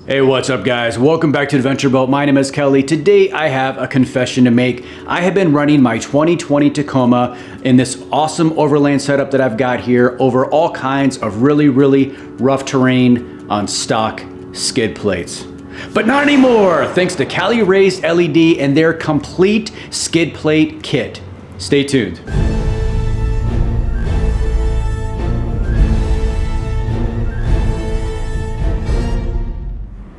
Hey, what's up guys? Welcome back to Adventure Boat. My name is Kelly. Today I have a confession to make. I have been running my 2020 Tacoma in this awesome overland setup that I've got here over all kinds of really rough terrain on stock skid plates. But not anymore, thanks to Cali Raised LED and their complete skid plate kit. Stay tuned.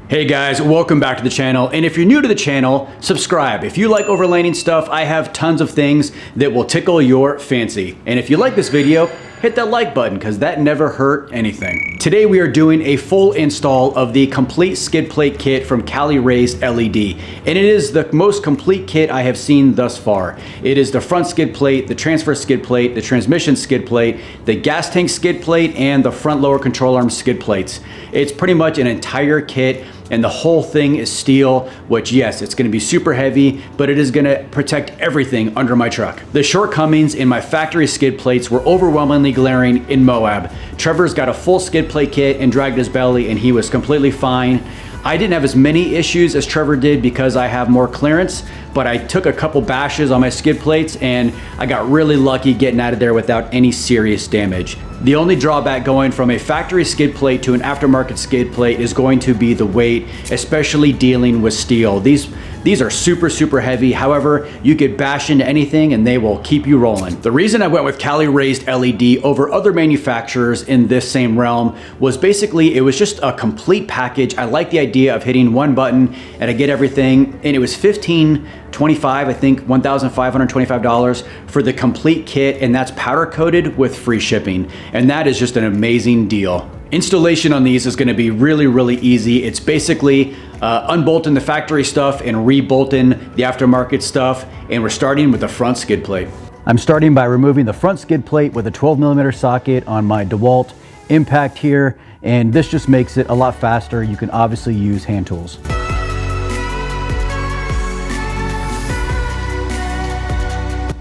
Hey guys, welcome back to the channel. And if you're new to the channel, subscribe. If you like overlanding stuff, I have tons of things that will tickle your fancy. And if you like this video, hit that like button because that never hurt anything. Today we are doing a full install of the complete skid plate kit from Cali Raised LED. And it is the most complete kit I have seen thus far. It is the front skid plate, the transfer skid plate, the transmission skid plate, the gas tank skid plate, and the front lower control arm skid plates. It's pretty much an entire kit. And the whole thing is steel, which yes, it's gonna be super heavy, but it is gonna protect everything under my truck. The shortcomings in my factory skid plates were overwhelmingly glaring in Moab. Trevor's got a full skid plate kit and dragged his belly and he was completely fine. I didn't have as many issues as Trevor did because I have more clearance, but I took a couple bashes on my skid plates and I got really lucky getting out of there without any serious damage. The only drawback going from a factory skid plate to an aftermarket skid plate is going to be the weight, especially dealing with steel. These are super heavy. However, you could bash into anything and they will keep you rolling. The reason I went with Cali Raised LED over other manufacturers in this same realm was basically it was just a complete package. I like the idea of hitting one button and I get everything, and it was $1,525, I think $1,525 for the complete kit, and that's powder coated with free shipping. And that is just an amazing deal. Installation on these is going to be really easy. It's basically unbolting the factory stuff and rebolting the aftermarket stuff, and we're starting with the front skid plate. I'm starting by removing the front skid plate with a 12mm socket on my DEWALT impact here, and this just makes it a lot faster. You can obviously use hand tools.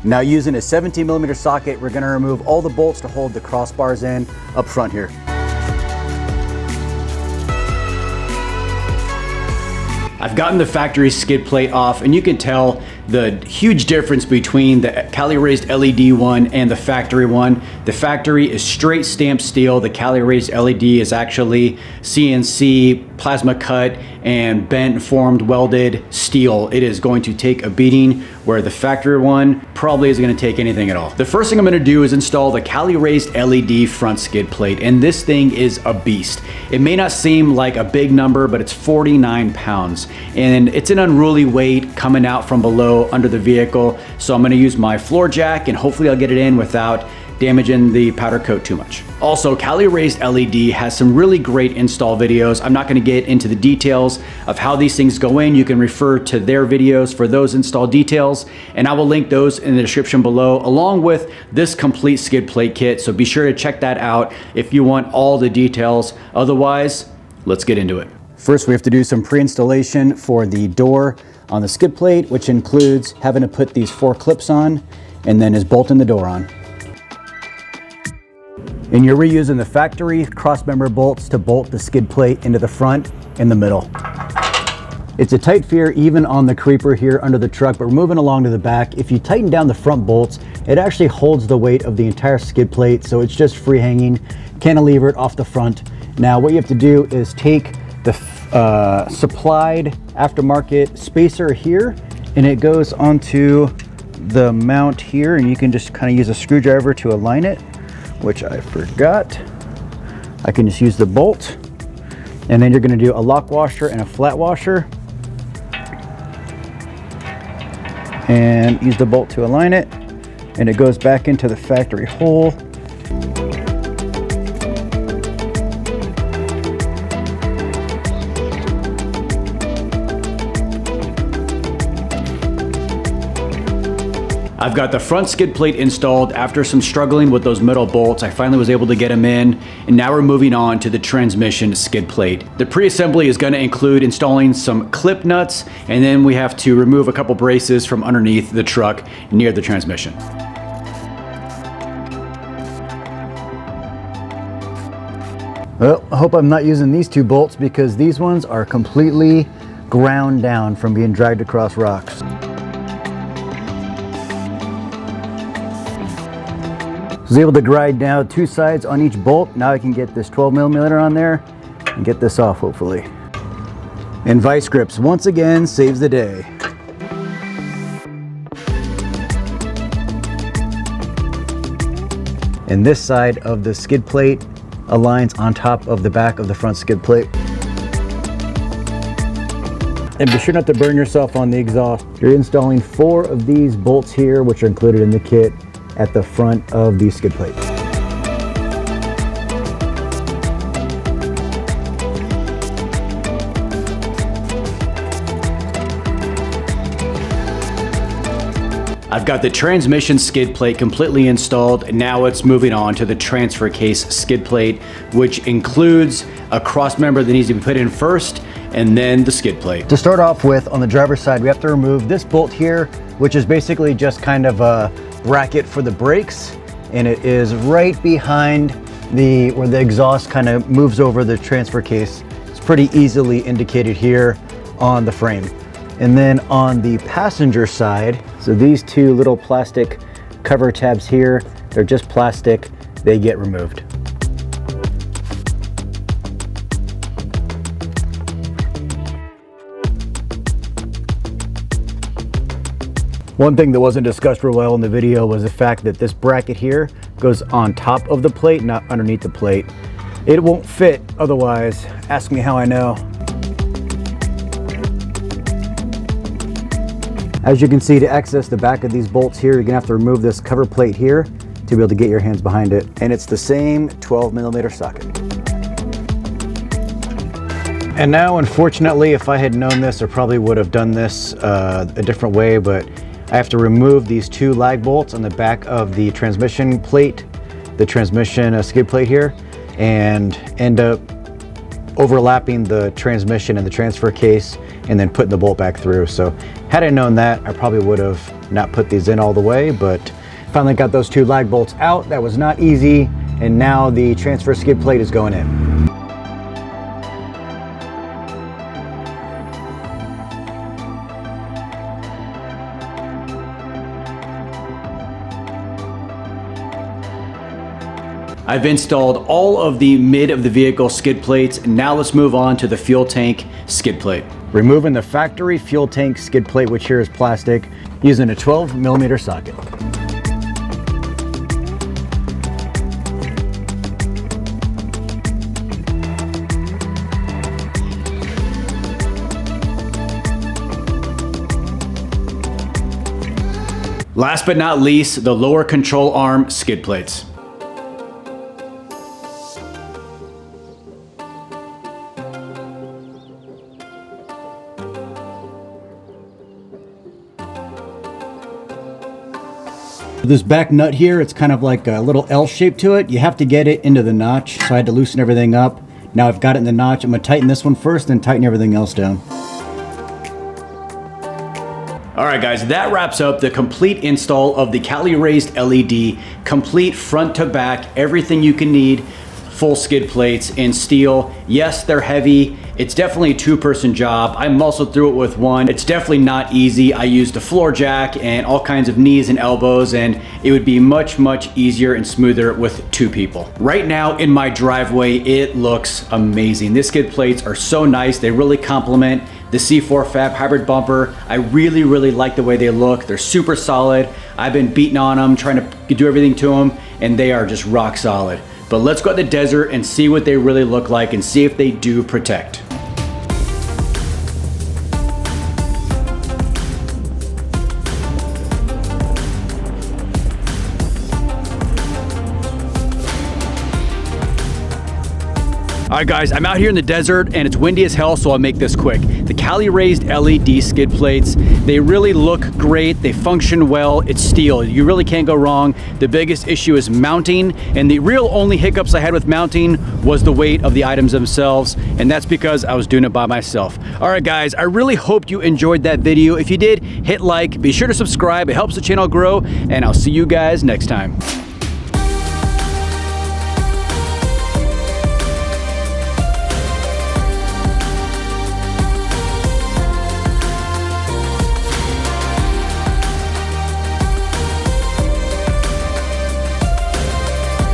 Now using a 17mm socket, we're going to remove all the bolts to hold the crossbars in up front here. I've gotten the factory skid plate off, and you can tell the huge difference between the Cali Raised LED one and the factory one. The factory is straight stamped steel. The Cali Raised LED is actually CNC, plasma cut, and bent, formed, welded steel. It is going to take a beating, where the factory one probably isn't going to take anything at all. The first thing I'm going to do is install the Cali Raised LED front skid plate, and this thing is a beast. It may not seem like a big number, but it's 49 pounds, and it's an unruly weight coming out from below under the vehicle. So I'm going to use my floor jack and hopefully I'll get it in without damaging the powder coat too much. Also, Cali Raised LED has some really great install videos. I'm not going to get into the details of how these things go in. You can refer to their videos for those install details, and I will link those in the description below, along with this complete skid plate kit. So be sure to check that out if you want all the details. Otherwise, let's get into it. First, we have to do some pre-installation for the door on the skid plate, which includes having to put these 4 clips on and then is bolting the door on. And you're reusing the factory cross-member bolts to bolt the skid plate into the front and the middle. It's a tight fear even on the creeper here under the truck, but we're moving along to the back. If you tighten down the front bolts, it actually holds the weight of the entire skid plate, so it's just free hanging, cantilever it off the front. Now what you have to do is take the supplied aftermarket spacer here, and it goes onto the mount here, and you can just kind of use a screwdriver to align it, which I forgot. I can just use the bolt, and then you're going to do a lock washer and a flat washer, and use the bolt to align it, and it goes back into the factory hole. I've got the front skid plate installed. After some struggling with those metal bolts, I finally was able to get them in, and now we're moving on to the transmission skid plate. The pre-assembly is going to include installing some clip nuts, and then we have to remove a couple braces from underneath the truck near the transmission. Well, I hope I'm not using these two bolts because these ones are completely ground down from being dragged across rocks. I was able to grind down 2 sides on each bolt. Now I can get this 12mm on there and get this off hopefully. And vice grips once again saves the day. And this side of the skid plate aligns on top of the back of the front skid plate. And be sure not to burn yourself on the exhaust. You're installing 4 of these bolts here, which are included in the kit, at the front of the skid plate. I've got the transmission skid plate completely installed. Now it's moving on to the transfer case skid plate, which includes a cross member that needs to be put in first, and then the skid plate. To start off with, on the driver's side, we have to remove this bolt here, which is basically just kind of a bracket for the brakes, and it is right behind where the exhaust kind of moves over the transfer case. It's pretty easily indicated here on the frame. And then on the passenger side, so these 2 little plastic cover tabs here, they're just plastic, they get removed. One thing that wasn't discussed real well in the video was the fact that this bracket here goes on top of the plate, not underneath the plate. It won't fit otherwise. Ask me how I know. As you can see, to access the back of these bolts here, you're gonna have to remove this cover plate here to be able to get your hands behind it. And it's the same 12mm socket. And now, unfortunately, if I had known this, I probably would have done this a different way, but I have to remove these 2 lag bolts on the back of the transmission plate, the transmission skid plate here, and end up overlapping the transmission and the transfer case and then putting the bolt back through. So had I known that, I probably would have not put these in all the way, but finally got those 2 lag bolts out. That was not easy, and now the transfer skid plate is going in. I've installed all of the mid of the vehicle skid plates. Now let's move on to the fuel tank skid plate. Removing the factory fuel tank skid plate, which here is plastic, using a 12mm socket. Last but not least, the lower control arm skid plates. This back nut here, it's kind of like a little L shape to it. You have to get it into the notch, so I had to loosen everything up. Now I've got it in the notch. I'm gonna tighten this one first, then tighten everything else down. All right guys, that wraps up the complete install of the Cali raised LED, complete front to back, everything you can need, full skid plates in steel. Yes, they're heavy. It's definitely a 2-person job. I muscled through it with 1. It's definitely not easy. I used a floor jack and all kinds of knees and elbows, and it would be much, much easier and smoother with 2 people. Right now in my driveway, it looks amazing. The skid plates are so nice. They really complement the C4 Fab hybrid bumper. I really, really like the way they look. They're super solid. I've been beating on them, trying to do everything to them, and they are just rock solid. But let's go out the desert and see what they really look like and see if they do protect. All right guys, I'm out here in the desert and it's windy as hell, so I'll make this quick. The Cali raised LED skid plates, they really look great, they function well, it's steel, you really can't go wrong. The biggest issue is mounting, and the real only hiccups I had with mounting was the weight of the items themselves, and that's because I was doing it by myself. All right guys, I really hope you enjoyed that video. If you did, hit like, be sure to subscribe, it helps the channel grow, and I'll see you guys next time.